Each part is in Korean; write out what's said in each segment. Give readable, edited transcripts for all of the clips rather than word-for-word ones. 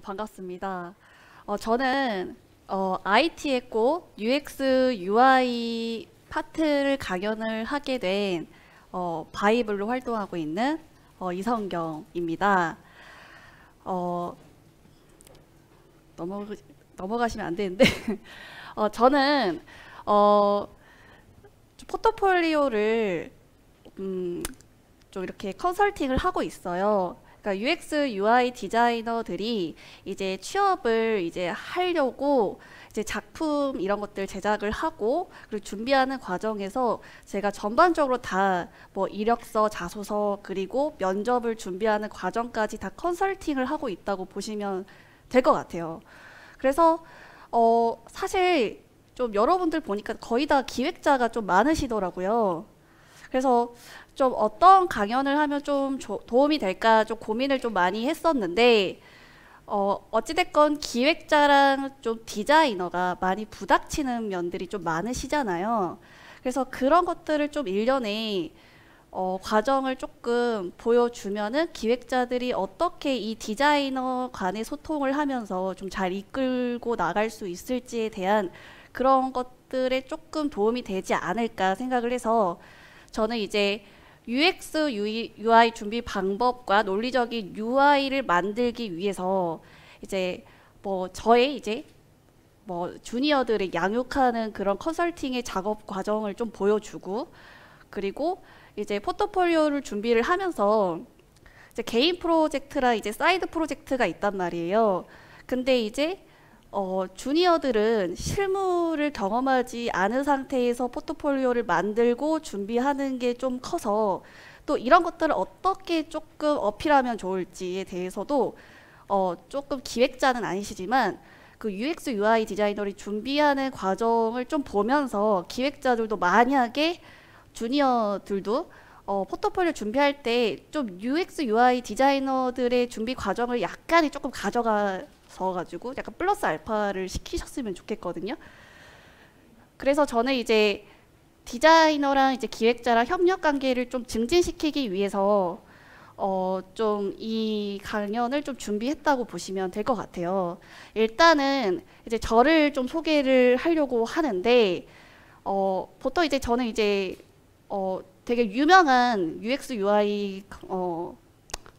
반갑습니다. 저는 IT에 꼭 UX, UI 파트를 강연을 하게 된 바이블로 활동하고 있는 이성경입니다. 어, 넘어가시면 안 되는데 저는 어, 포트폴리오를 좀 이렇게 컨설팅을 하고 있어요. 그러니까 UX, UI 디자이너들이 이제 취업을 이제 하려고 이제 작품 이런 것들 제작을 하고 그리고 준비하는 과정에서 제가 전반적으로 다 뭐 이력서, 자소서 그리고 면접을 준비하는 과정까지 다 컨설팅을 하고 있다고 보시면 될 것 같아요. 그래서 사실 좀 여러분들 보니까 거의 다 기획자가 좀 많으시더라고요. 그래서 좀 어떤 강연을 하면 좀 도움이 될까 좀 고민을 좀 많이 했었는데 어찌됐건 기획자랑 좀 디자이너가 많이 부닥치는 면들이 좀 많으시잖아요. 그래서 그런 것들을 좀 일련의 과정을 조금 보여주면은 기획자들이 어떻게 이 디자이너 간의 소통을 하면서 좀 잘 이끌고 나갈 수 있을지에 대한 그런 것들에 조금 도움이 되지 않을까 생각을 해서 저는 이제 UX, UI 준비 방법과 논리적인 UI를 만들기 위해서 이제 뭐 저의 이제 뭐 주니어들을 양육하는 그런 컨설팅의 작업 과정을 좀 보여주고 그리고 이제 포트폴리오를 준비를 하면서 이제 개인 프로젝트랑 이제 사이드 프로젝트가 있단 말이에요. 근데 이제 주니어들은 실무를 경험하지 않은 상태에서 포트폴리오를 만들고 준비하는 게 좀 커서 또 이런 것들을 어떻게 조금 어필하면 좋을지에 대해서도 조금 기획자는 아니시지만 그 UX, UI 디자이너를 준비하는 과정을 좀 보면서 기획자들도 만약에 주니어들도 포트폴리오 준비할 때 좀 UX, UI 디자이너들의 준비 과정을 약간이 조금 가져가서 가지고 약간 플러스 알파를 시키셨으면 좋겠거든요. 그래서 저는 이제 디자이너랑 이제 기획자랑 협력 관계를 좀 증진시키기 위해서 좀 이 강연을 좀 준비했다고 보시면 될 것 같아요. 일단은 이제 저를 좀 소개를 하려고 하는데 보통 이제 저는 이제 되게 유명한 UX UI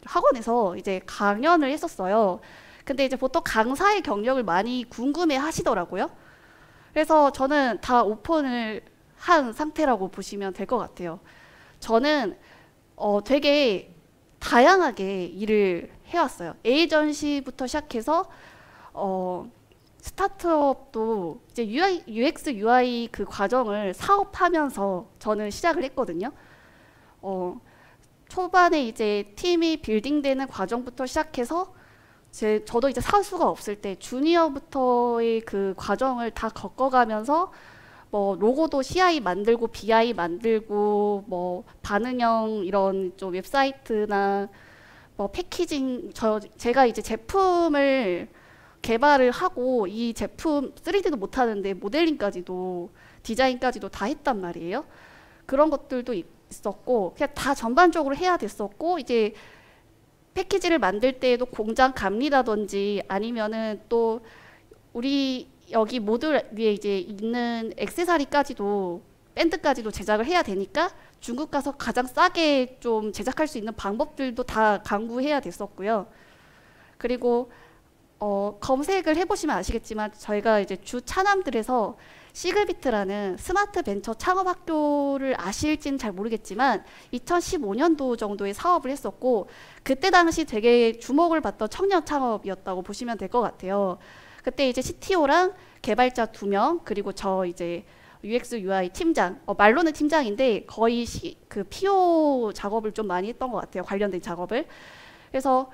학원에서 이제 강연을 했었어요. 근데 이제 보통 강사의 경력을 많이 궁금해 하시더라고요. 그래서 저는 다 오픈을 한 상태라고 보시면 될 것 같아요. 저는 되게 다양하게 일을 해왔어요. 에이전시부터 시작해서 스타트업도 이제 UX, UI 그 과정을 사업하면서 저는 시작을 했거든요. 초반에 이제 팀이 빌딩되는 과정부터 시작해서 저도 이제 사수가 없을 때 주니어부터의 그 과정을 다 겪어가면서 뭐 로고도 CI 만들고 BI 만들고 뭐 반응형 이런 좀 웹사이트나 뭐 패키징 제가 이제 제품을 개발을 하고 이 제품 3D도 못 하는데 모델링까지도 디자인까지도 다 했단 말이에요. 그런 것들도 있었고 그냥 다 전반적으로 해야 됐었고 이제 패키지를 만들 때에도 공장 감리라든지 아니면은 또 우리 여기 모듈 위에 이제 있는 액세서리까지도 밴드까지도 제작을 해야 되니까 중국 가서 가장 싸게 좀 제작할 수 있는 방법들도 다 강구해야 됐었고요. 그리고 검색을 해보시면 아시겠지만 저희가 이제 주 차남들에서 시그비트라는 스마트 벤처 창업 학교를 아실지는 잘 모르겠지만 2015년도 정도에 사업을 했었고 그때 당시 되게 주목을 받던 청년 창업이었다고 보시면 될 것 같아요. 그때 이제 CTO랑 개발자 2명 그리고 저 이제 UX UI 팀장 말로는 팀장인데 거의 그 PO 작업을 좀 많이 했던 것 같아요. 관련된 작업을. 그래서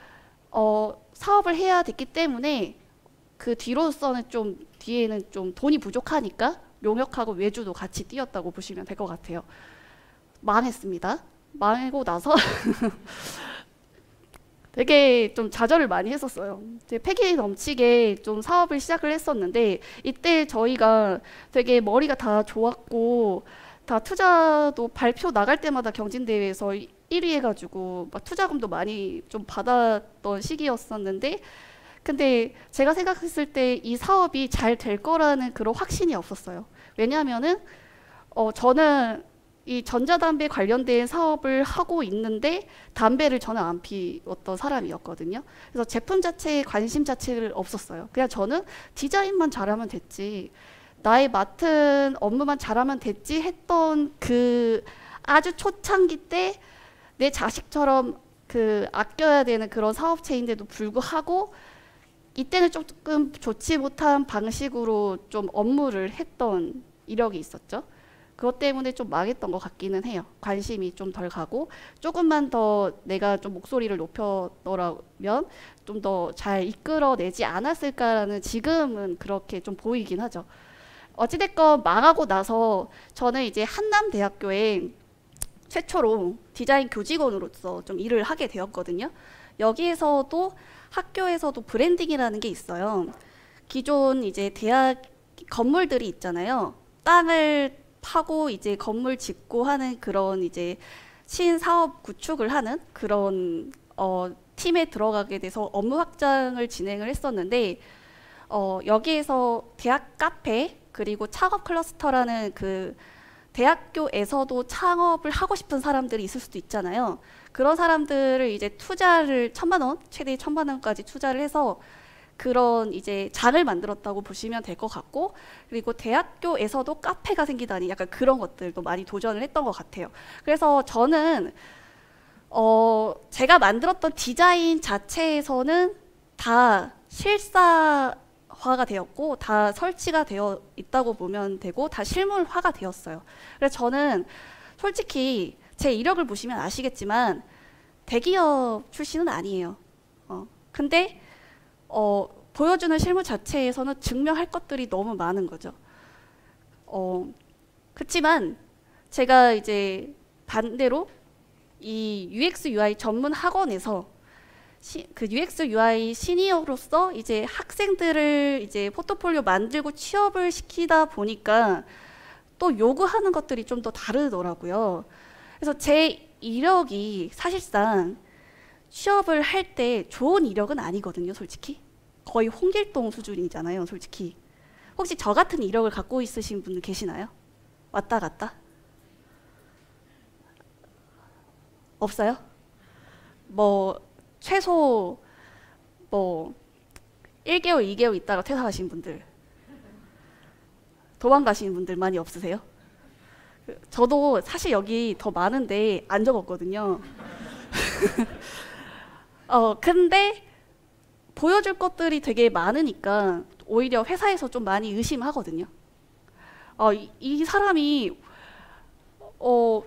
사업을 해야 됐기 때문에 그 뒤로서는 좀 뒤에는 좀 돈이 부족하니까 용역하고 외주도 같이 뛰었다고 보시면 될 것 같아요. 망했습니다. 망하고 나서 되게 좀 좌절을 많이 했었어요. 패기 넘치게 좀 사업을 시작을 했었는데 이때 저희가 되게 머리가 다 좋았고 다 투자도 발표 나갈 때마다 경진대회에서 1위 해가지고 막 투자금도 많이 좀 받았던 시기였었는데 근데 제가 생각했을 때 이 사업이 잘 될 거라는 그런 확신이 없었어요. 왜냐하면은 저는 이 전자담배 관련된 사업을 하고 있는데 담배를 저는 안 피웠던 사람이었거든요. 그래서 제품 자체에 관심 자체를 없었어요. 그냥 저는 디자인만 잘하면 됐지, 나의 맡은 업무만 잘하면 됐지 했던 그 아주 초창기 때 내 자식처럼 그 아껴야 되는 그런 사업체인데도 불구하고 이때는 조금 좋지 못한 방식으로 좀 업무를 했던 이력이 있었죠. 그것 때문에 좀 망했던 것 같기는 해요. 관심이 좀 덜 가고 조금만 더 내가 좀 목소리를 높였더라면 좀 더 잘 이끌어내지 않았을까라는 지금은 그렇게 좀 보이긴 하죠. 어찌됐건 망하고 나서 저는 이제 한남대학교에 최초로 디자인 교직원으로서 좀 일을 하게 되었거든요. 여기에서도 학교에서도 브랜딩이라는 게 있어요. 기존 이제 대학 건물들이 있잖아요. 땅을 파고 이제 건물 짓고 하는 그런 이제 신사업 구축을 하는 그런 팀에 들어가게 돼서 업무 확장을 진행을 했었는데 여기에서 대학 카페 그리고 창업 클러스터라는 그 대학교에서도 창업을 하고 싶은 사람들이 있을 수도 있잖아요. 그런 사람들을 이제 투자를 1,000만 원, 최대 1,000만 원까지 투자를 해서 그런 이제 장을 만들었다고 보시면 될 것 같고, 그리고 대학교에서도 카페가 생기다니 약간 그런 것들도 많이 도전을 했던 것 같아요. 그래서 저는 제가 만들었던 디자인 자체에서는 다 실사화가 되었고 다 설치가 되어 있다고 보면 되고 다 실물화가 되었어요. 그래서 저는 솔직히 제 이력을 보시면 아시겠지만 대기업 출신은 아니에요. 근데 보여주는 실물 자체에서는 증명할 것들이 너무 많은 거죠. 그렇지만 제가 이제 반대로 이 UX UI 전문 학원에서 그 UX UI 시니어로서 이제 학생들을 이제 포트폴리오 만들고 취업을 시키다 보니까 또 요구하는 것들이 좀 더 다르더라고요. 그래서 제 이력이 사실상 취업을 할 때 좋은 이력은 아니거든요, 솔직히. 거의 홍길동 수준이잖아요, 솔직히. 혹시 저 같은 이력을 갖고 있으신 분들 계시나요? 왔다 갔다? 없어요? 뭐 최소 뭐 1개월, 2개월 있다가 퇴사하신 분들, 도망가시는 분들 많이 없으세요? 저도 사실 여기 더 많은데 안 적었거든요. 근데 보여줄 것들이 되게 많으니까 오히려 회사에서 좀 많이 의심하거든요. 이 사람이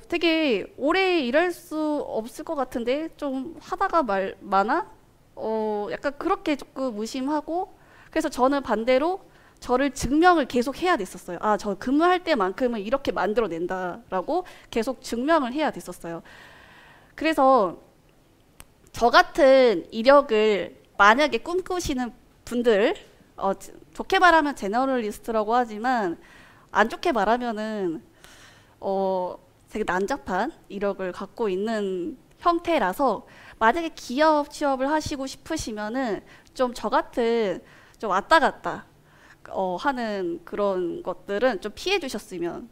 되게 오래 일할 수 없을 것 같은데 좀 하다가 마나? 약간 그렇게 조금 의심하고, 그래서 저는 반대로 저를 증명을 계속 해야 됐었어요. 저 근무할 때만큼은 이렇게 만들어낸다라고 계속 증명을 해야 됐었어요. 그래서 저 같은 이력을 만약에 꿈꾸시는 분들, 좋게 말하면 제너럴리스트라고 하지만 안 좋게 말하면은 되게 난잡한 이력을 갖고 있는 형태라서 만약에 기업 취업을 하시고 싶으시면은 좀 저 같은 좀 왔다 갔다 하는 그런 것들은 좀 피해 주셨으면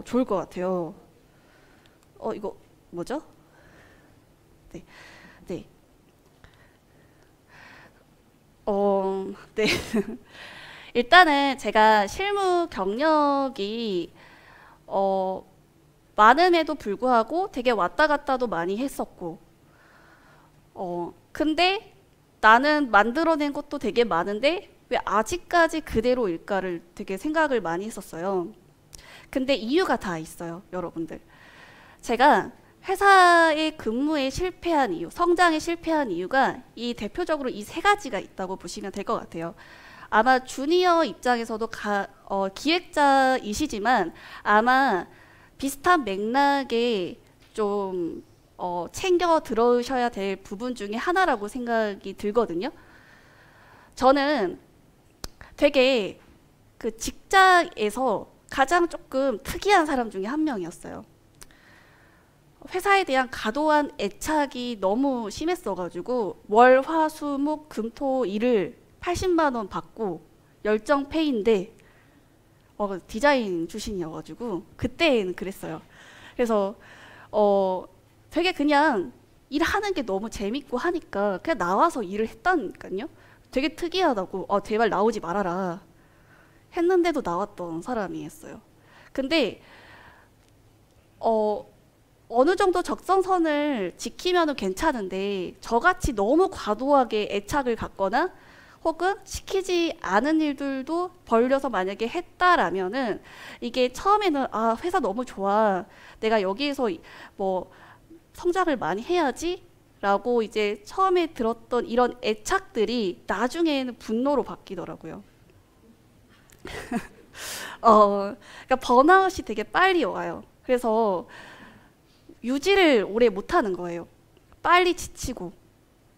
좋을 것 같아요. 이거 뭐죠? 네. 네. 네. 일단은 제가 실무 경력이 많음에도 불구하고 되게 왔다 갔다도 많이 했었고, 근데 나는 만들어낸 것도 되게 많은데 왜 아직까지 그대로일까를 되게 생각을 많이 했었어요. 근데 이유가 다 있어요, 여러분들. 제가 회사의 근무에 실패한 이유, 성장에 실패한 이유가 대표적으로 이 세 가지가 있다고 보시면 될 것 같아요. 아마 주니어 입장에서도 기획자이시지만 아마 비슷한 맥락에 좀 챙겨 들어셔야 될 부분 중에 하나라고 생각이 들거든요. 저는 되게 그 직장에서 가장 조금 특이한 사람 중에 한 명이었어요. 회사에 대한 과도한 애착이 너무 심했어가지고 월, 화, 수, 목, 금, 토, 일을 80만 원 받고 열정 페이인데 디자인 출신이어가지고 그때는 그랬어요. 그래서 되게 그냥 일하는 게 너무 재밌고 하니까 그냥 나와서 일을 했다니까요. 되게 특이하다고 제발 나오지 말아라 했는데도 나왔던 사람이었어요. 근데 어느 정도 적정선을 지키면은 괜찮은데 저같이 너무 과도하게 애착을 갖거나 혹은 시키지 않은 일들도 벌려서 만약에 했다라면은 이게 처음에는 회사 너무 좋아, 내가 여기에서 뭐 성장을 많이 해야지 라고 이제 처음에 들었던 이런 애착들이 나중에는 분노로 바뀌더라고요. 그러니까 번아웃이 되게 빨리 와요. 그래서 유지를 오래 못하는 거예요. 빨리 지치고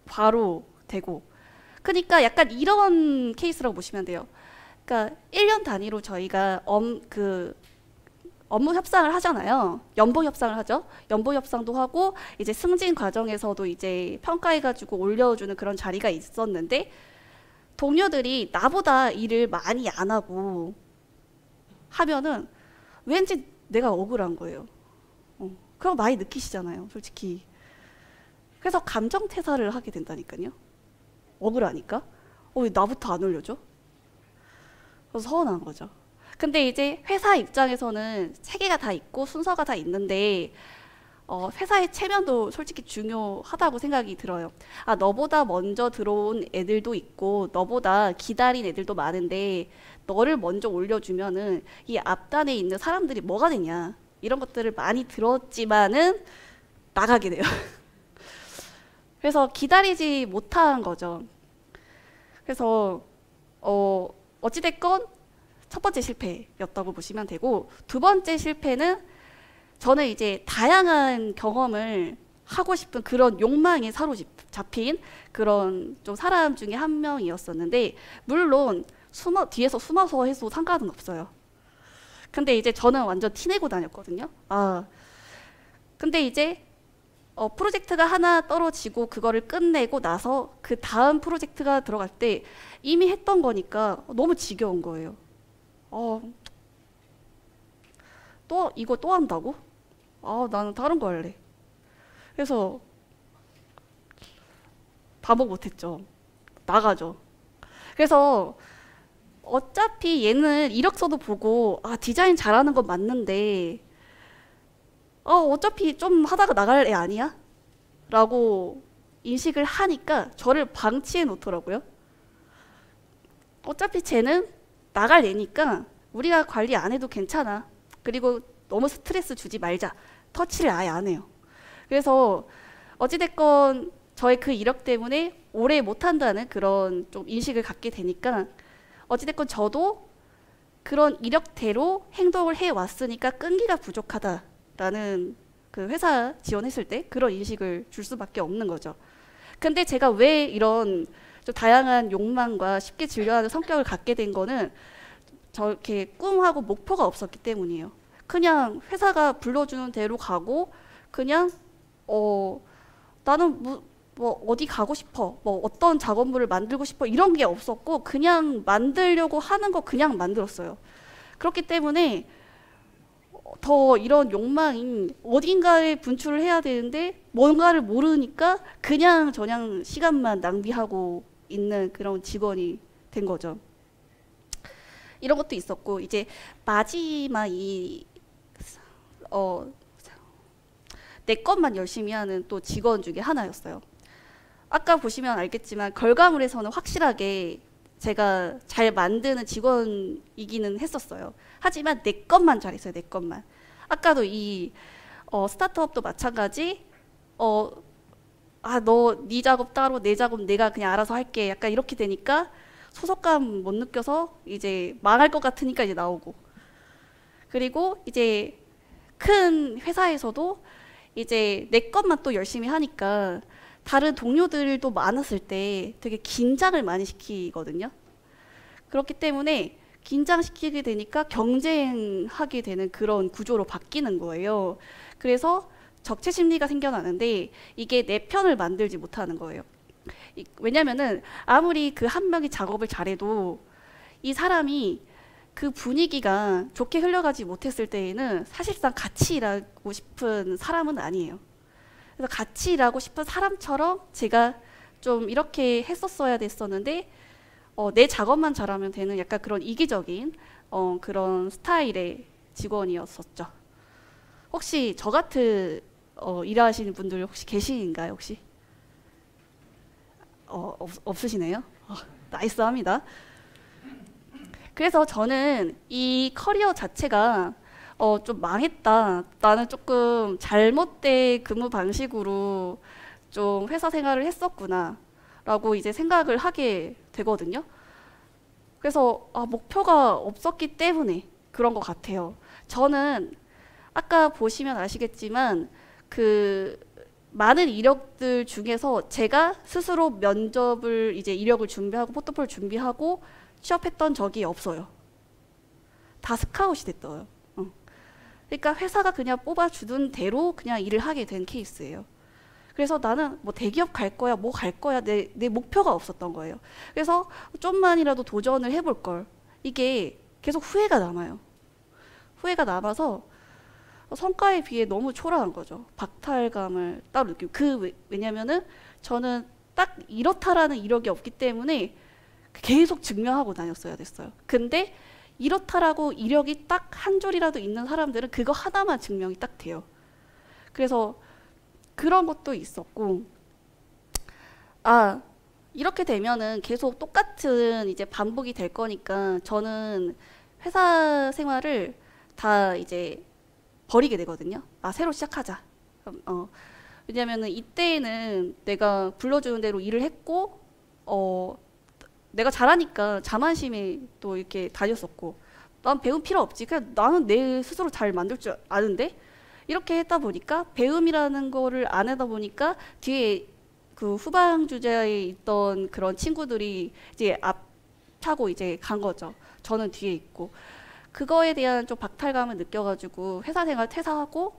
바로 되고. 그러니까 약간 이런 케이스라고 보시면 돼요. 그러니까 1년 단위로 저희가 업무 협상을 하잖아요. 연봉 협상을 하죠. 연봉 협상도 하고 이제 승진 과정에서도 이제 평가해가지고 올려주는 그런 자리가 있었는데 동료들이 나보다 일을 많이 안 하고 하면은 왠지 내가 억울한 거예요. 그럼 많이 느끼시잖아요, 솔직히. 그래서 감정퇴사를 하게 된다니까요. 억울하니까. 왜 나부터 안 올려줘? 그래서 서운한 거죠. 근데 이제 회사 입장에서는 체계가 다 있고 순서가 다 있는데 회사의 체면도 솔직히 중요하다고 생각이 들어요. 너보다 먼저 들어온 애들도 있고 너보다 기다린 애들도 많은데 너를 먼저 올려주면은 이 앞단에 있는 사람들이 뭐가 되냐, 이런 것들을 많이 들었지만은 나가게 돼요. 그래서 기다리지 못한 거죠. 그래서 어찌됐건 첫 번째 실패였다고 보시면 되고, 두 번째 실패는 저는 이제 다양한 경험을 하고 싶은 그런 욕망에 사로잡힌 그런 좀 사람 중에 한 명이었었는데, 물론 뒤에서 숨어서 해도 상관은 없어요. 근데 이제 저는 완전 티내고 다녔거든요. 근데 이제 프로젝트가 하나 떨어지고 그거를 끝내고 나서 그 다음 프로젝트가 들어갈 때 이미 했던 거니까 너무 지겨운 거예요. 이거 또 한다고? 나는 다른 거 할래. 그래서 반복 못했죠. 나가죠. 그래서 어차피 얘는 이력서도 보고 디자인 잘하는 건 맞는데 어차피 좀 하다가 나갈 애 아니야? 라고 인식을 하니까 저를 방치해 놓더라고요. 어차피 쟤는 나갈 애니까 우리가 관리 안 해도 괜찮아. 그리고 너무 스트레스 주지 말자. 터치를 아예 안 해요. 그래서 어찌됐건 저의 그 이력 때문에 오래 못한다는 그런 좀 인식을 갖게 되니까 어찌됐건 저도 그런 이력대로 행동을 해왔으니까 끈기가 부족하다라는 그 회사 지원했을 때 그런 인식을 줄 수밖에 없는 거죠. 근데 제가 왜 이런 좀 다양한 욕망과 쉽게 질려하는 성격을 갖게 된 거는 저렇게 꿈하고 목표가 없었기 때문이에요. 그냥 회사가 불러주는 대로 가고 그냥 나는 뭐 어디 가고 싶어, 뭐 어떤 작업물을 만들고 싶어, 이런 게 없었고 그냥 만들려고 하는 거 그냥 만들었어요. 그렇기 때문에 더 이런 욕망이 어딘가에 분출을 해야 되는데 뭔가를 모르니까 그냥 시간만 낭비하고 있는 그런 직원이 된 거죠. 이런 것도 있었고, 이제 마지막 내 것만 열심히 하는 또 직원 중에 하나였어요. 아까 보시면 알겠지만 결과물에서는 확실하게 제가 잘 만드는 직원이기는 했었어요. 하지만 내 것만 잘했어요. 내 것만. 아까도 이 스타트업도 마찬가지. 너 네 작업 따로, 내 작업 내가 그냥 알아서 할게. 약간 이렇게 되니까 소속감 못 느껴서 이제 망할 것 같으니까 이제 나오고. 그리고 이제 큰 회사에서도 이제 내 것만 또 열심히 하니까 다른 동료들도 많았을 때 되게 긴장을 많이 시키거든요. 그렇기 때문에 긴장시키게 되니까 경쟁하게 되는 그런 구조로 바뀌는 거예요. 그래서 적체 심리가 생겨나는데 이게 내 편을 만들지 못하는 거예요. 왜냐면은 아무리 그 한 명이 작업을 잘해도 이 사람이 그 분위기가 좋게 흘러가지 못했을 때에는 사실상 같이 일하고 싶은 사람은 아니에요. 그래서 같이 일하고 싶은 사람처럼 제가 좀 이렇게 했었어야 됐었는데 내 작업만 잘하면 되는 약간 그런 이기적인 그런 스타일의 직원이었었죠. 혹시 저 같은 일하시는 분들 혹시 계신가요? 혹시? 없으시네요. 나이스합니다. 그래서 저는 이 커리어 자체가 좀 망했다. 나는 조금 잘못된 근무 방식으로 좀 회사 생활을 했었구나 라고 이제 생각을 하게 되거든요. 그래서 목표가 없었기 때문에 그런 것 같아요. 저는 아까 보시면 아시겠지만 그 많은 이력들 중에서 제가 스스로 면접을 이제 이력을 준비하고 포트폴리오 준비하고 취업했던 적이 없어요. 다 스카웃이 됐어요. 그러니까 회사가 그냥 뽑아주던 대로 그냥 일을 하게 된 케이스예요. 그래서 나는 뭐 대기업 갈 거야, 뭐 갈 거야, 내 목표가 없었던 거예요. 그래서 좀만이라도 도전을 해볼 걸. 이게 계속 후회가 남아요. 후회가 남아서 성과에 비해 너무 초라한 거죠. 박탈감을 따로 느끼고. 왜냐면은 저는 딱 이렇다라는 이력이 없기 때문에 계속 증명하고 다녔어야 됐어요. 근데 이렇다라고 이력이 딱 한 줄이라도 있는 사람들은 그거 하나만 증명이 딱 돼요. 그래서 그런 것도 있었고, 이렇게 되면은 계속 똑같은 이제 반복이 될 거니까 저는 회사 생활을 다 이제 버리게 되거든요. 새로 시작하자. 왜냐면은 이때는 내가 불러주는 대로 일을 했고, 내가 잘하니까 자만심에 또 이렇게 다녔었고, 난 배움 필요 없지. 그냥 나는 내 스스로 잘 만들 줄 아는데? 이렇게 했다 보니까 배움이라는 거를 안 하다 보니까 뒤에 그 후방 주자에 있던 그런 친구들이 이제 앞차고 이제 간 거죠. 저는 뒤에 있고. 그거에 대한 좀 박탈감을 느껴가지고 회사 생활 퇴사하고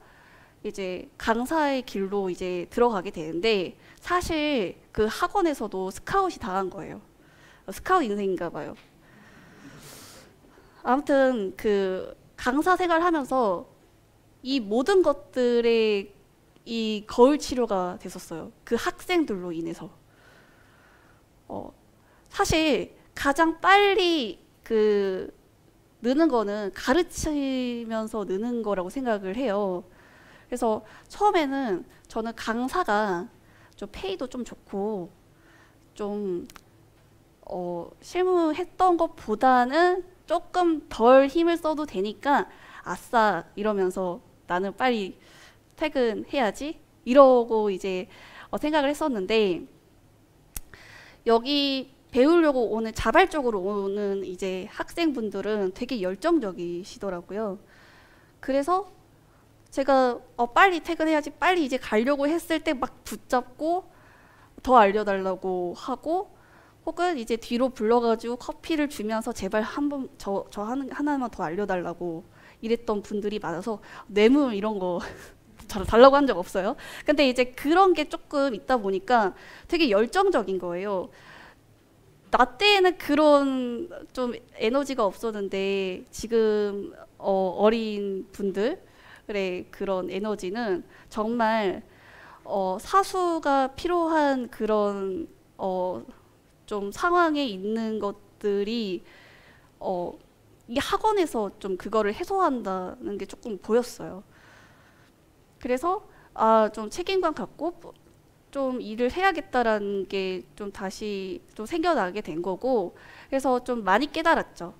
이제 강사의 길로 이제 들어가게 되는데 사실 그 학원에서도 스카웃이 당한 거예요. 스카웃 인생인가 봐요. 아무튼 그 강사 생활 하면서 이 모든 것들의 이 거울 치료가 됐었어요. 그 학생들로 인해서. 사실 가장 빨리 그 느는 거는 가르치면서 느는 거라고 생각을 해요. 그래서 처음에는 저는 강사가 좀 페이도 좀 좋고 좀 실무했던 것보다는 조금 덜 힘을 써도 되니까 아싸 이러면서 나는 빨리 퇴근해야지 이러고 이제 생각을 했었는데 여기 배우려고 오는 자발적으로 오는 이제 학생분들은 되게 열정적이시더라고요. 그래서 제가 빨리 퇴근해야지 빨리 이제 가려고 했을 때 막 붙잡고 더 알려달라고 하고 혹은 이제 뒤로 불러가지고 커피를 주면서 제발 한번 저 하나만 더 알려달라고 이랬던 분들이 많아서 뇌물 이런 거 달라고 한 적 없어요. 근데 이제 그런 게 조금 있다 보니까 되게 열정적인 거예요. 나 때에는 그런 좀 에너지가 없었는데 지금 어린 분들의 그런 에너지는 정말 사수가 필요한 그런 좀 상황에 있는 것들이 이 학원에서 좀 그거를 해소한다는 게 조금 보였어요. 그래서 좀 책임감 갖고 좀 일을 해야겠다라는 게 좀 다시 좀 생겨나게 된 거고 그래서 좀 많이 깨달았죠.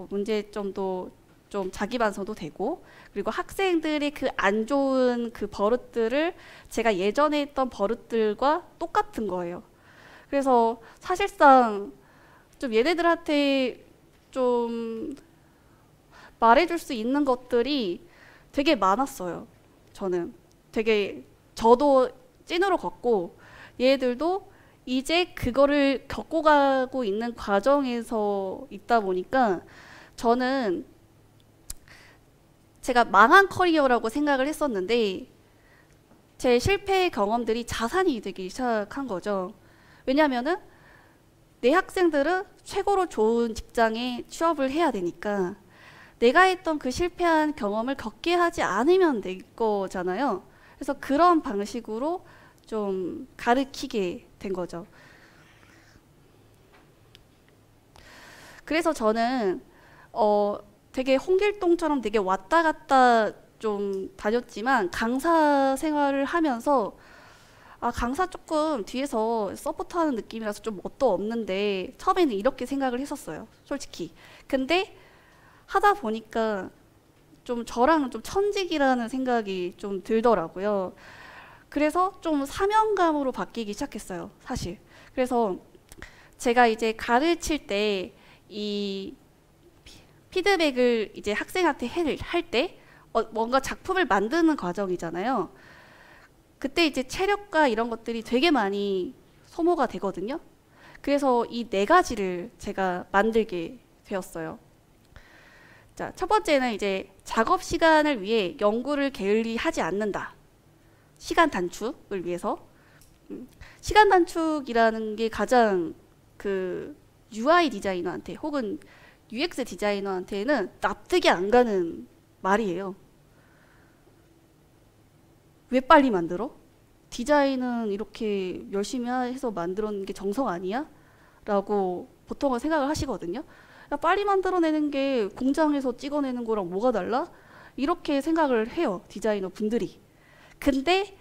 문제점도 좀 자기 반성도 되고 그리고 학생들이 그 안 좋은 그 버릇들을 제가 예전에 했던 버릇들과 똑같은 거예요. 그래서 사실상 좀 얘네들한테 좀 말해줄 수 있는 것들이 되게 많았어요. 저는 되게 저도 찐으로 걷고 얘들도 이제 그거를 겪어가고 있는 과정에서 있다 보니까 저는 제가 망한 커리어라고 생각을 했었는데 제 실패 경험들이 자산이 되기 시작한 거죠. 왜냐하면은 내 학생들은 최고로 좋은 직장에 취업을 해야 되니까 내가 했던 그 실패한 경험을 겪게 하지 않으면 될 거잖아요. 그래서 그런 방식으로 좀 가르치게 된 거죠. 그래서 저는 되게 홍길동처럼 되게 왔다 갔다 좀 다녔지만 강사 생활을 하면서 강사 조금 뒤에서 서포트하는 느낌이라서 좀 멋도 없는데 처음에는 이렇게 생각을 했었어요. 솔직히. 근데 하다 보니까 좀 저랑 좀 천직이라는 생각이 좀 들더라고요. 그래서 좀 사명감으로 바뀌기 시작했어요. 사실. 그래서 제가 이제 가르칠 때 이 피드백을 이제 학생한테 할 때 뭔가 작품을 만드는 과정이잖아요. 그때 이제 체력과 이런 것들이 되게 많이 소모가 되거든요. 그래서 이 네 가지를 제가 만들게 되었어요. 자, 첫 번째는 이제 작업 시간을 위해 연구를 게을리하지 않는다. 시간 단축을 위해서. 시간 단축이라는 게 가장 그 UI 디자이너한테 혹은 UX 디자이너한테는 납득이 안 가는 말이에요. 왜 빨리 만들어? 디자인은 이렇게 열심히 해서 만들었는 게 정성 아니야? 라고 보통은 생각을 하시거든요. 야, 빨리 만들어내는 게 공장에서 찍어내는 거랑 뭐가 달라? 이렇게 생각을 해요. 디자이너 분들이. 근데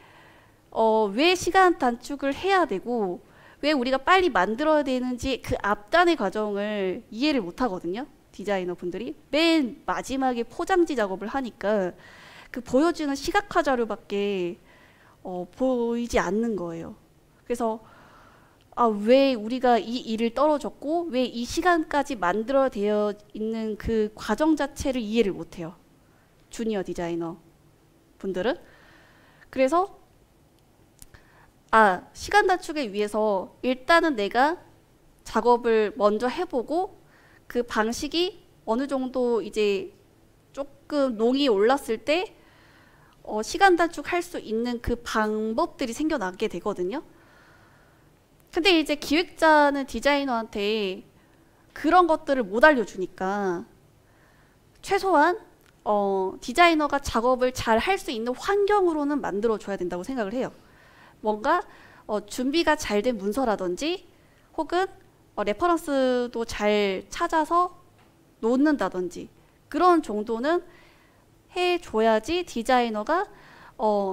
왜 시간 단축을 해야 되고 왜 우리가 빨리 만들어야 되는지 그 앞단의 과정을 이해를 못 하거든요. 디자이너 분들이. 맨 마지막에 포장지 작업을 하니까 그 보여주는 시각화 자료밖에 보이지 않는 거예요. 그래서 왜 우리가 이 일을 떨어졌고 왜 이 시간까지 만들어야 되어 있는 그 과정 자체를 이해를 못해요. 주니어 디자이너 분들은. 그래서 시간 단축을 위해서 일단은 내가 작업을 먼저 해보고 그 방식이 어느 정도 이제 조금 농이 올랐을 때 시간 단축할 수 있는 그 방법들이 생겨나게 되거든요. 근데 이제 기획자는 디자이너한테 그런 것들을 못 알려주니까 최소한 디자이너가 작업을 잘 할 수 있는 환경으로는 만들어줘야 된다고 생각을 해요. 뭔가 준비가 잘 된 문서라든지 혹은 레퍼런스도 잘 찾아서 놓는다든지 그런 정도는 해줘야지 디자이너가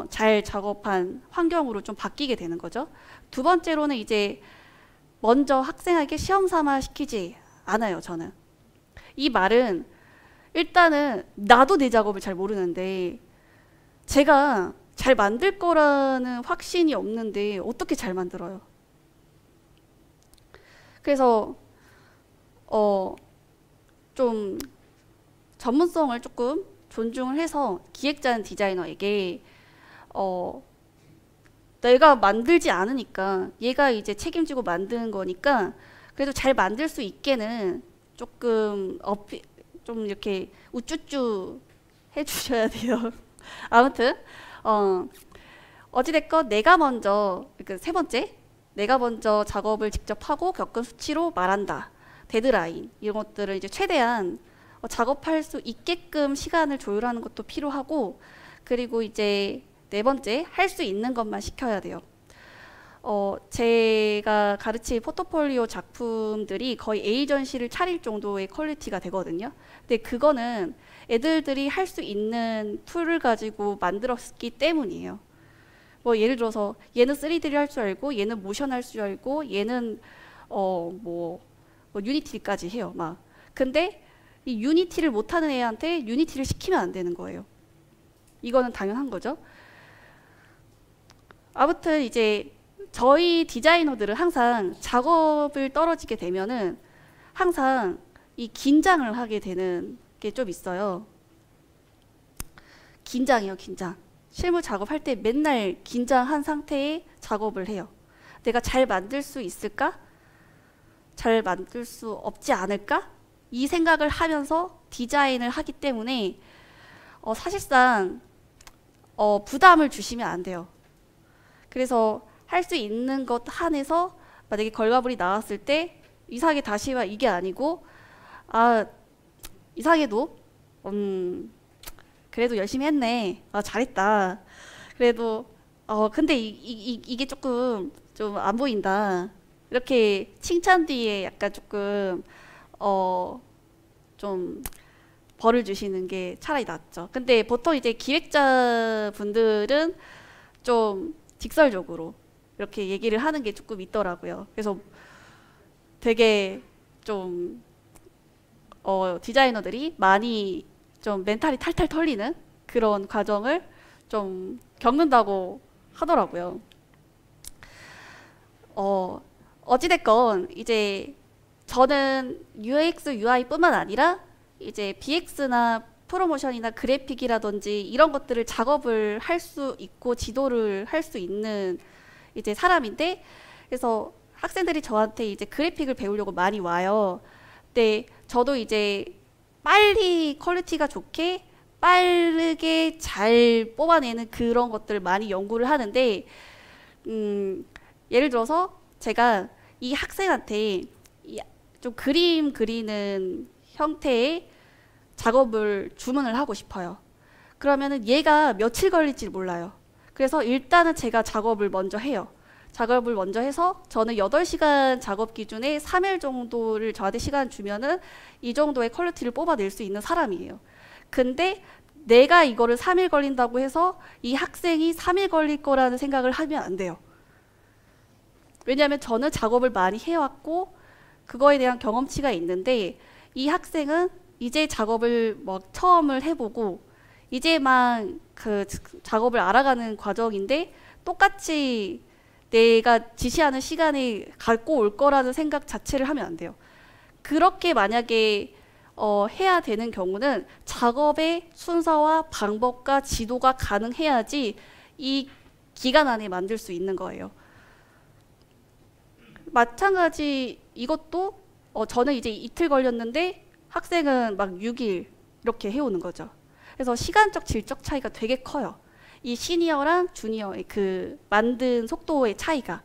잘 작업한 환경으로 좀 바뀌게 되는 거죠. 두 번째로는 이제 먼저 학생에게 시험 삼아 시키지 않아요. 저는 이 말은 일단은 나도 내 작업을 잘 모르는데 제가 잘 만들 거라는 확신이 없는데 어떻게 잘 만들어요? 그래서 좀 전문성을 조금 존중을 해서 기획자는 디자이너에게 내가 만들지 않으니까 얘가 이제 책임지고 만드는 거니까 그래도 잘 만들 수 있게는 조금 좀 이렇게 우쭈쭈 해주셔야 돼요. 아무튼 어찌됐건 내가 먼저 세 번째 내가 먼저 작업을 직접 하고 겪은 수치로 말한다. 데드라인 이런 것들을 이제 최대한 작업할 수 있게끔 시간을 조율하는 것도 필요하고 그리고 이제 네 번째 할 수 있는 것만 시켜야 돼요. 제가 가르친 포트폴리오 작품들이 거의 에이전시를 차릴 정도의 퀄리티가 되거든요. 근데 그거는 애들들이 할 수 있는 툴을 가지고 만들었기 때문이에요. 뭐 예를 들어서 얘는 3D를 할 줄 알고 얘는 모션 할 줄 알고 얘는 뭐 유니티까지 해요. 막. 근데 이 유니티를 못하는 애한테 유니티를 시키면 안 되는 거예요. 이거는 당연한 거죠. 아무튼 이제 저희 디자이너들은 항상 작업을 떨어지게 되면은 항상 이 긴장을 하게 되는 게 좀 있어요. 긴장이에요, 긴장. 실무 작업할 때 맨날 긴장한 상태의 작업을 해요. 내가 잘 만들 수 있을까? 잘 만들 수 없지 않을까? 이 생각을 하면서 디자인을 하기 때문에 사실상 부담을 주시면 안 돼요. 그래서 할 수 있는 것 한에서 만약에 결과물이 나왔을 때 이상하게 다시 와 이게 아니고 아 이상해도 그래도 열심히 했네. 아 잘했다. 그래도 근데 이게 조금 좀 안 보인다. 이렇게 칭찬 뒤에 약간 조금 좀 벌을 주시는 게 차라리 낫죠. 근데 보통 이제 기획자분들은 좀 직설적으로 이렇게 얘기를 하는 게 조금 있더라고요. 그래서 되게 좀 디자이너들이 많이 좀 멘탈이 탈탈 털리는 그런 과정을 좀 겪는다고 하더라고요. 어찌됐건 이제 저는 UX, UI뿐만 아니라 이제 BX나 프로모션이나 그래픽이라든지 이런 것들을 작업을 할 수 있고 지도를 할 수 있는 이제 사람인데 그래서 학생들이 저한테 이제 그래픽을 배우려고 많이 와요. 근데 저도 이제 빨리 퀄리티가 좋게 빠르게 잘 뽑아내는 그런 것들을 많이 연구를 하는데 예를 들어서 제가 이 학생한테 좀 그림 그리는 형태의 작업을 주문을 하고 싶어요. 그러면은 얘가 며칠 걸릴지 몰라요. 그래서 일단은 제가 작업을 먼저 해요. 작업을 먼저 해서 저는 8시간 작업 기준에 3일 정도를 저한테 시간 주면은 이 정도의 퀄리티를 뽑아낼 수 있는 사람이에요. 근데 내가 이거를 3일 걸린다고 해서 이 학생이 3일 걸릴 거라는 생각을 하면 안 돼요. 왜냐하면 저는 작업을 많이 해왔고 그거에 대한 경험치가 있는데 이 학생은 이제 작업을 뭐 처음을 해보고 이제 막 그 작업을 알아가는 과정인데 똑같이 내가 지시하는 시간이 갖고 올 거라는 생각 자체를 하면 안 돼요. 그렇게 만약에 해야 되는 경우는 작업의 순서와 방법과 지도가 가능해야지 이 기간 안에 만들 수 있는 거예요. 마찬가지 이것도 저는 이제 이틀 걸렸는데 학생은 막 6일 이렇게 해오는 거죠. 그래서 시간적 질적 차이가 되게 커요. 이 시니어랑 주니어의 그 만든 속도의 차이가.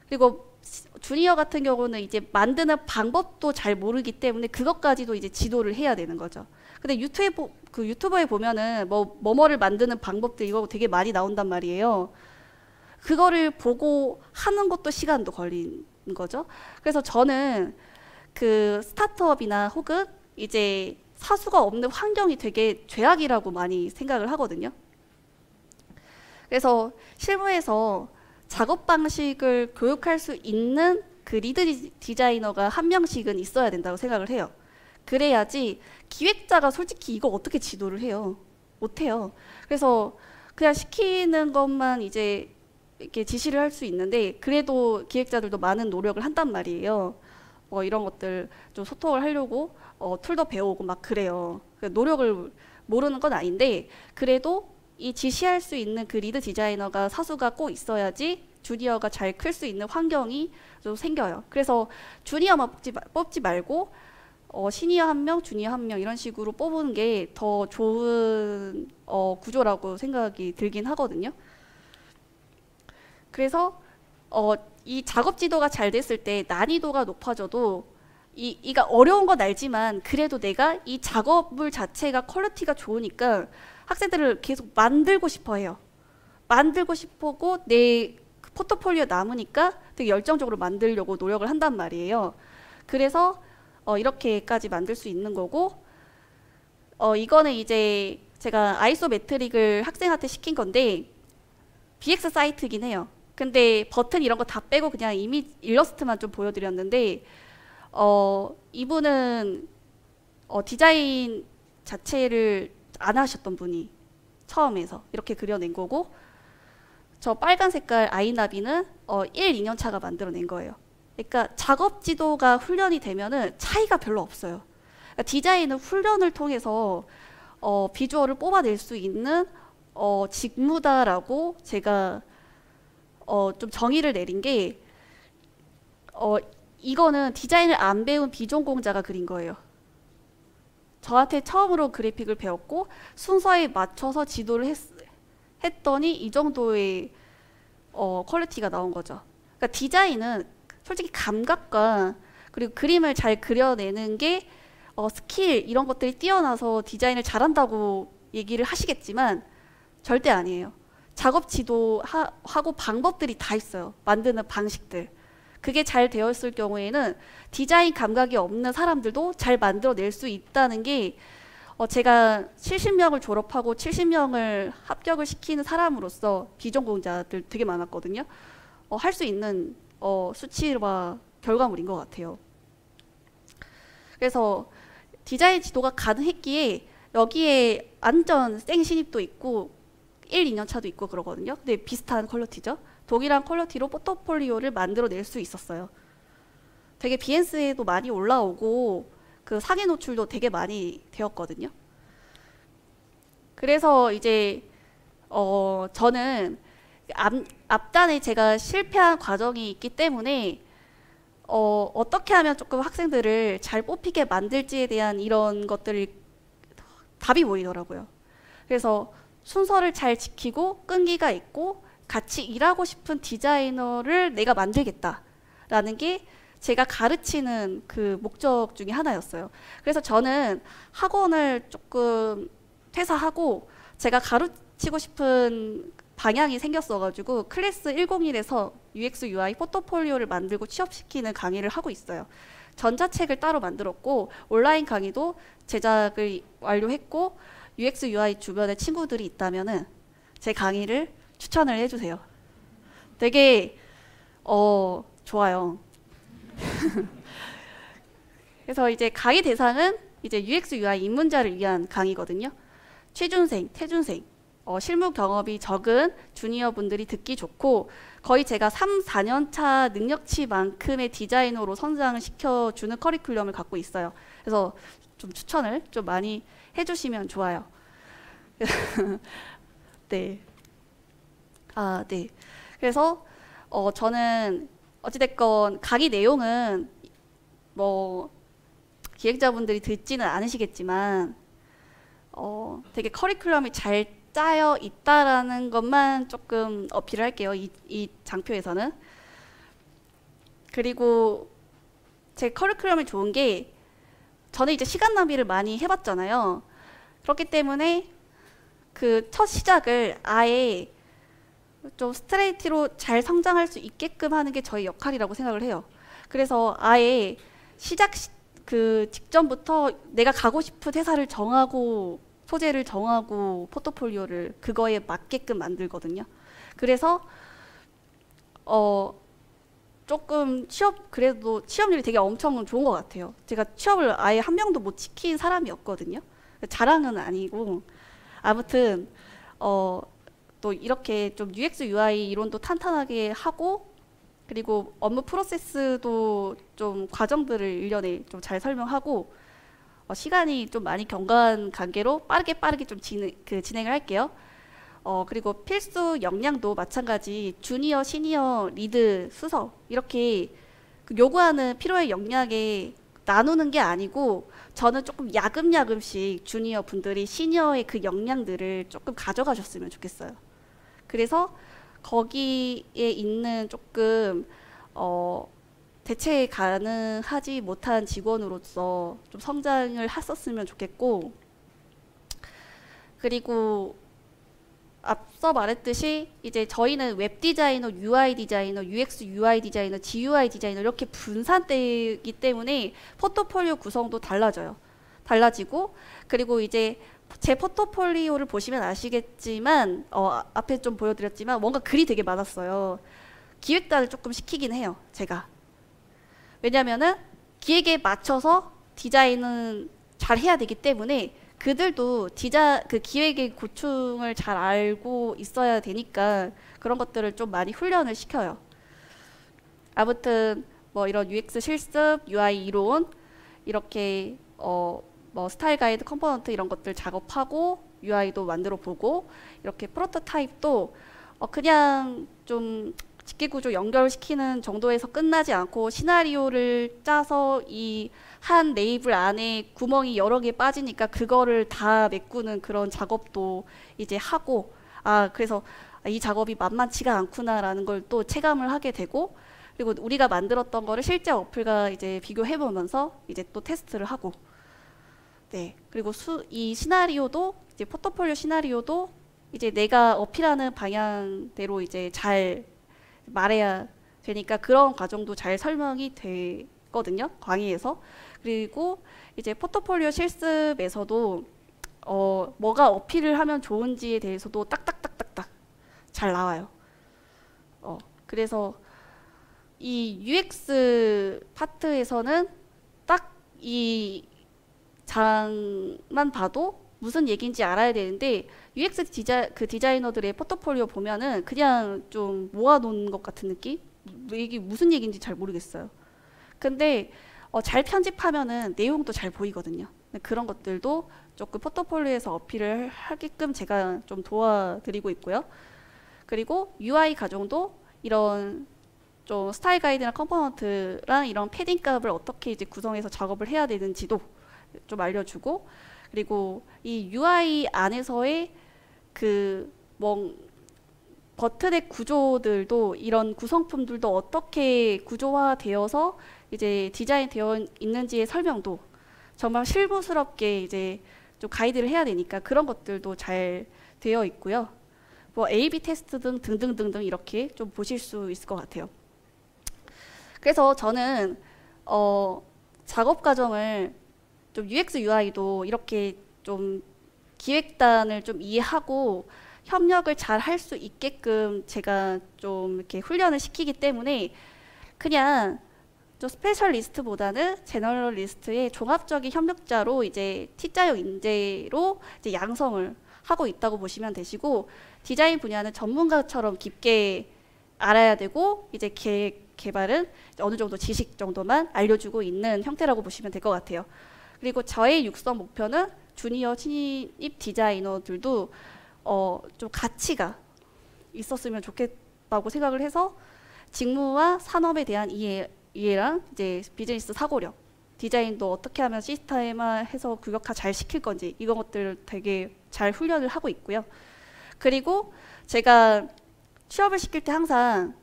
그리고 주니어 같은 경우는 이제 만드는 방법도 잘 모르기 때문에 그것까지도 이제 지도를 해야 되는 거죠. 근데 유튜버에 보면은 뭐를 만드는 방법들 이거 되게 많이 나온단 말이에요. 그거를 보고 하는 것도 시간도 걸리는 거죠. 그래서 저는 그 스타트업이나 혹은 이제 사수가 없는 환경이 되게 죄악이라고 많이 생각을 하거든요. 그래서 실무에서 작업 방식을 교육할 수 있는 그 리드 디자이너가 한 명씩은 있어야 된다고 생각을 해요. 그래야지 기획자가 솔직히 이거 어떻게 지도를 해요? 못해요. 그래서 그냥 시키는 것만 이제 이렇게 지시를 할 수 있는데 그래도 기획자들도 많은 노력을 한단 말이에요. 뭐 이런 것들 좀 소통을 하려고 툴도 배우고 막 그래요. 노력을 모르는 건 아닌데 그래도 이 지시할 수 있는 그 리드 디자이너가 사수가 꼭 있어야지 주니어가 잘 클 수 있는 환경이 좀 생겨요. 그래서 주니어만 뽑지 말고 시니어 한 명, 주니어 한 명 이런 식으로 뽑는 게 더 좋은 구조라고 생각이 들긴 하거든요. 그래서 이 작업 지도가 잘 됐을 때 난이도가 높아져도 이가 어려운 건 알지만 그래도 내가 이 작업물 자체가 퀄리티가 좋으니까 학생들을 계속 만들고 싶어 해요. 만들고 싶고 내 포트폴리오 남으니까 되게 열정적으로 만들려고 노력을 한단 말이에요. 그래서 이렇게까지 만들 수 있는 거고 이거는 이제 제가 아이소 매트릭을 학생한테 시킨 건데 BX 사이트긴 해요. 근데 버튼 이런 거 다 빼고 그냥 일러스트만 좀 보여드렸는데 이분은 디자인 자체를 안 하셨던 분이 처음에서 이렇게 그려낸 거고 저 빨간 색깔 아이나비는 1, 2년 차가 만들어낸 거예요. 그러니까 작업 지도가 훈련이 되면은 차이가 별로 없어요. 그러니까 디자인은 훈련을 통해서 비주얼을 뽑아낼 수 있는 직무다라고 제가 좀 정의를 내린 게 이거는 디자인을 안 배운 비전공자가 그린 거예요. 저한테 처음으로 그래픽을 배웠고 순서에 맞춰서 지도를 했더니 이 정도의 퀄리티가 나온 거죠. 그러니까 디자인은 솔직히 감각과 그리고 그림을 잘 그려내는 게 스킬 이런 것들이 뛰어나서 디자인을 잘한다고 얘기를 하시겠지만 절대 아니에요. 작업 지도하고 방법들이 다 있어요. 만드는 방식들. 그게 잘 되어 있을 경우에는 디자인 감각이 없는 사람들도 잘 만들어낼 수 있다는 게 제가 70명을 졸업하고 70명을 합격을 시키는 사람으로서 비전공자들 되게 많았거든요. 할 수 있는 수치와 결과물인 것 같아요. 그래서 디자인 지도가 가능했기에 여기에 완전 생신입도 있고 1, 2년 차도 있고 그러거든요. 근데 비슷한 퀄리티죠. 동일한 퀄리티로 포트폴리오를 만들어낼 수 있었어요. 되게 비엔스에도 많이 올라오고 그 상위 노출도 되게 많이 되었거든요. 그래서 이제 저는 앞단에 제가 실패한 과정이 있기 때문에 어떻게 하면 조금 학생들을 잘 뽑히게 만들지에 대한 이런 것들이 답이 보이더라고요. 그래서 순서를 잘 지키고 끈기가 있고 같이 일하고 싶은 디자이너를 내가 만들겠다라는 게 제가 가르치는 그 목적 중에 하나였어요. 그래서 저는 학원을 조금 퇴사하고 제가 가르치고 싶은 방향이 생겼어가지고 클래스 101에서 UX, UI 포트폴리오를 만들고 취업시키는 강의를 하고 있어요. 전자책을 따로 만들었고 온라인 강의도 제작을 완료했고 UX, UI 주변에 친구들이 있다면은 제 강의를 추천을 해주세요. 되게 좋아요. 그래서 이제 강의 대상은 이제 UX, UI 입문자를 위한 강의거든요. 취준생, 퇴준생, 실무 경험이 적은 주니어 분들이 듣기 좋고 거의 제가 3, 4년 차 능력치만큼의 디자이너로 성장을 시켜주는 커리큘럼을 갖고 있어요. 그래서 좀 추천을 좀 많이 해주시면 좋아요. 네. 네. 그래서 저는 어찌됐건 강의 내용은 뭐 기획자분들이 듣지는 않으시겠지만 되게 커리큘럼이 잘 짜여 있다라는 것만 조금 어필을 할게요. 이 장표에서는. 그리고 제 커리큘럼이 좋은 게 저는 이제 시간 낭비를 많이 해봤잖아요. 그렇기 때문에 그 첫 시작을 아예 좀 스트레이트로 잘 성장할 수 있게끔 하는 게 저희 역할이라고 생각을 해요. 그래서 아예 시작 그 직전부터 내가 가고 싶은 회사를 정하고 소재를 정하고 포트폴리오를 그거에 맞게끔 만들거든요. 그래서 조금 그래도 취업률이 되게 엄청 좋은 것 같아요. 제가 취업을 아예 한 명도 못 시킨 사람이었거든요. 자랑은 아니고 아무튼 또 이렇게 좀 UX, UI 이론도 탄탄하게 하고 그리고 업무 프로세스도 좀 과정들을 일련에 좀 잘 설명하고 시간이 좀 많이 경과한 관계로 빠르게 좀 진행을 할게요. 그리고 필수 역량도 마찬가지 주니어, 시니어, 리드, 수석 이렇게 요구하는 필요의 역량에 나누는 게 아니고 저는 조금 야금야금씩 주니어 분들이 시니어의 그 역량들을 조금 가져가셨으면 좋겠어요. 그래서 거기에 있는 조금 대체 가능하지 못한 직원으로서 좀 성장을 했었으면 좋겠고 그리고 앞서 말했듯이 이제 저희는 웹 디자이너, UI 디자이너, UX, UI 디자이너, GUI 디자이너 이렇게 분산되기 때문에 포트폴리오 구성도 달라지고 그리고 이제 제 포트폴리오를 보시면 아시겠지만 앞에 좀 보여드렸지만 뭔가 글이 되게 많았어요. 기획단을 조금 시키긴 해요, 제가. 왜냐면은 기획에 맞춰서 디자인은 잘 해야 되기 때문에 그들도 그 기획의 고충을 잘 알고 있어야 되니까 그런 것들을 좀 많이 훈련을 시켜요. 아무튼 뭐 이런 UX 실습, UI 이론 이렇게 뭐 스타일 가이드, 컴포넌트 이런 것들 작업하고 UI도 만들어 보고 이렇게 프로토타입도 그냥 좀 집계구조 연결시키는 정도에서 끝나지 않고 시나리오를 짜서 이 한 레이블 안에 구멍이 여러 개 빠지니까 그거를 다 메꾸는 그런 작업도 이제 하고 그래서 이 작업이 만만치가 않구나라는 걸 또 체감을 하게 되고, 그리고 우리가 만들었던 거를 실제 어플과 이제 비교해보면서 이제 또 테스트를 하고, 네. 그리고 이 시나리오도 이제 포트폴리오 시나리오도 이제 내가 어필하는 방향대로 이제 잘 말해야 되니까 그런 과정도 잘 설명이 되거든요. 강의에서. 그리고 이제 포트폴리오 실습에서도 뭐가 어필을 하면 좋은지에 대해서도 딱딱딱딱딱 잘 나와요. 그래서 이 UX 파트에서는 딱 이 장만 봐도 무슨 얘기인지 알아야 되는데, UX 디자이너들의 포트폴리오 보면은 그냥 좀 모아놓은 것 같은 느낌? 이게 무슨 얘기인지 잘 모르겠어요. 근데 잘 편집하면은 내용도 잘 보이거든요. 그런 것들도 조금 포트폴리오에서 어필을 하게끔 제가 좀 도와드리고 있고요. 그리고 UI 과정도 이런 좀 스타일 가이드나 컴포넌트랑 이런 패딩 값을 어떻게 이제 구성해서 작업을 해야 되는지도 좀 알려주고, 그리고 이 UI 안에서의 버튼의 구조들도, 이런 구성품들도 어떻게 구조화되어서 이제 디자인되어 있는지의 설명도 정말 실무스럽게 이제 좀 가이드를 해야 되니까 그런 것들도 잘 되어 있고요. 뭐 A/B 테스트 등 등등등등 이렇게 좀 보실 수 있을 것 같아요. 그래서 저는 작업 과정을 좀 UX UI도 이렇게 좀 기획단을 좀 이해하고 협력을 잘 할 수 있게끔 제가 좀 이렇게 훈련을 시키기 때문에 그냥 좀 스페셜리스트보다는 제너럴리스트의 종합적인 협력자로 이제 T자형 인재로 이제 양성을 하고 있다고 보시면 되시고, 디자인 분야는 전문가처럼 깊게 알아야 되고 이제 개발은 어느 정도 지식 정도만 알려주고 있는 형태라고 보시면 될 것 같아요. 그리고 저의 육성 목표는 주니어 신입 디자이너들도 좀 가치가 있었으면 좋겠다고 생각을 해서 직무와 산업에 대한 이해랑 이제 비즈니스 사고력, 디자인도 어떻게 하면 시스템화해서 규격화 잘 시킬 건지 이런 것들 되게 잘 훈련을 하고 있고요. 그리고 제가 취업을 시킬 때 항상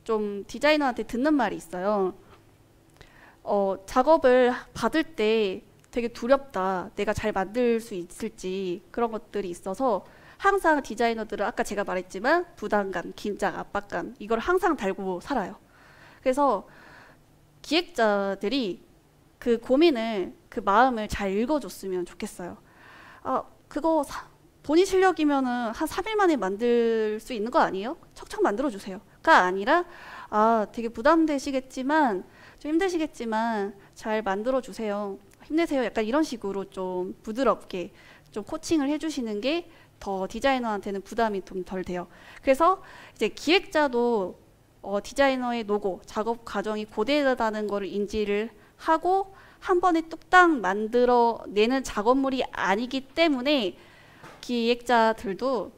좀 디자이너한테 듣는 말이 있어요. 작업을 받을 때 되게 두렵다. 내가 잘 만들 수 있을지, 그런 것들이 있어서 항상 디자이너들은 아까 제가 말했지만 부담감, 긴장, 압박감 이걸 항상 달고 살아요. 그래서 기획자들이 그 고민을, 그 마음을 잘 읽어줬으면 좋겠어요. 그거 본인 실력이면은 한 3일 만에 만들 수 있는 거 아니에요? 척척 만들어주세요. 가 아니라 되게 부담되시겠지만, 좀 힘드시겠지만 잘 만들어주세요. 힘내세요. 약간 이런 식으로 좀 부드럽게 좀 코칭을 해주시는 게 더 디자이너한테는 부담이 좀 덜 돼요. 그래서 이제 기획자도 디자이너의 노고, 작업 과정이 고되다는 거를 인지를 하고 한 번에 뚝딱 만들어내는 작업물이 아니기 때문에 기획자들도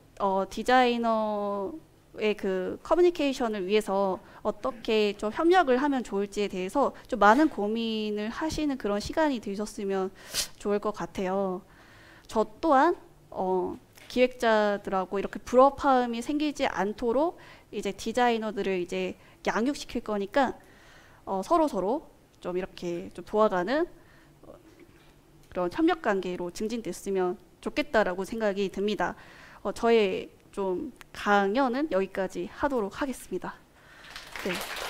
디자이너의 그 커뮤니케이션을 위해서 어떻게 좀 협력을 하면 좋을지에 대해서 좀 많은 고민을 하시는 그런 시간이 되셨으면 좋을 것 같아요. 저 또한 기획자들하고 이렇게 불협화음이 생기지 않도록 이제 디자이너들을 이제 양육시킬 거니까 서로 좀 이렇게 좀 도와가는 그런 협력 관계로 증진됐으면 좋겠다라고 생각이 듭니다. 저의 좀 강연은 여기까지 하도록 하겠습니다. 네.